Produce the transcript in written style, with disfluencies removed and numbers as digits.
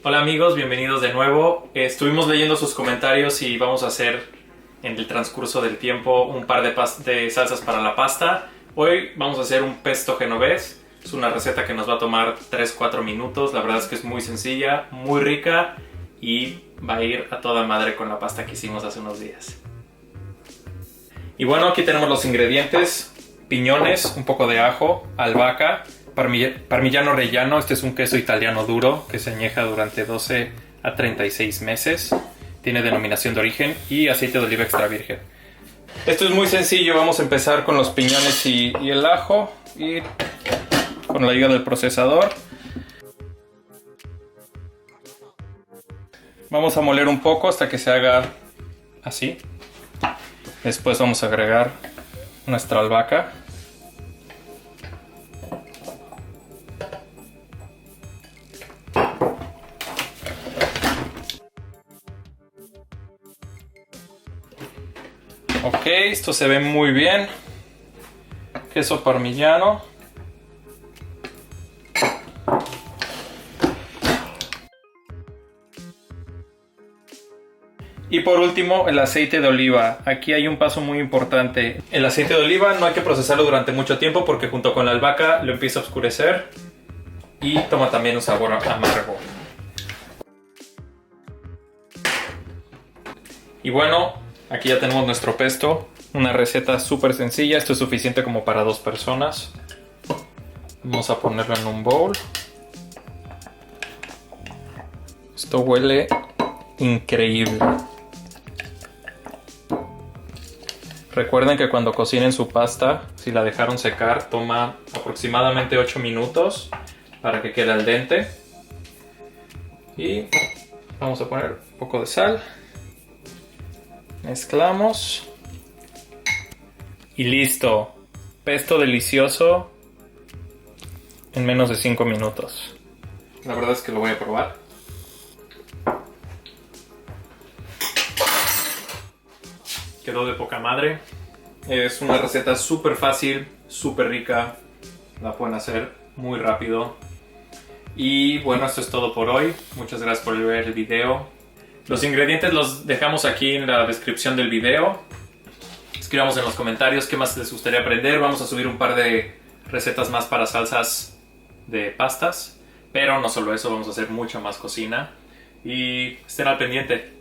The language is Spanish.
Hola amigos, bienvenidos de nuevo. Estuvimos leyendo sus comentarios y vamos a hacer en el transcurso del tiempo un par de salsas para la pasta. Hoy vamos a hacer un pesto genovés. Es una receta que nos va a tomar 3-4 minutos. La verdad es que es muy sencilla, muy rica y va a ir a toda madre con la pasta que hicimos hace unos días. Y bueno, aquí tenemos los ingredientes: piñones, un poco de ajo, albahaca, parmigiano reggiano. Este es un queso italiano duro que se añeja durante 12 a 36 meses. Tiene denominación de origen, y aceite de oliva extra virgen. Esto es muy sencillo. Vamos a empezar con los piñones y el ajo, y con la ayuda del procesador vamos a moler un poco hasta que se haga así. Después vamos a agregar nuestra albahaca. Ok, esto se ve muy bien. Queso parmigiano. Y por último, el aceite de oliva. Aquí hay un paso muy importante. El aceite de oliva no hay que procesarlo durante mucho tiempo porque junto con la albahaca lo empieza a oscurecer y toma también un sabor amargo. Y bueno, aquí ya tenemos nuestro pesto. Una receta súper sencilla. Esto es suficiente como para 2 personas. Vamos a ponerlo en un bowl. Esto huele increíble. Recuerden que cuando cocinen su pasta, si la dejaron secar, toma aproximadamente 8 minutos para que quede al dente. Y vamos a poner un poco de sal. Mezclamos. Y listo. Pesto delicioso en menos de 5 minutos. La verdad es que lo voy a probar. Quedó de poca madre. Es una receta súper fácil, súper rica. La pueden hacer muy rápido. Y bueno, esto es todo por hoy. Muchas gracias por ver el video. Los ingredientes los dejamos aquí en la descripción del video. Escribamos en los comentarios qué más les gustaría aprender. Vamos a subir un par de recetas más para salsas de pastas. Pero no solo eso, vamos a hacer mucha más cocina. Y estén al pendiente.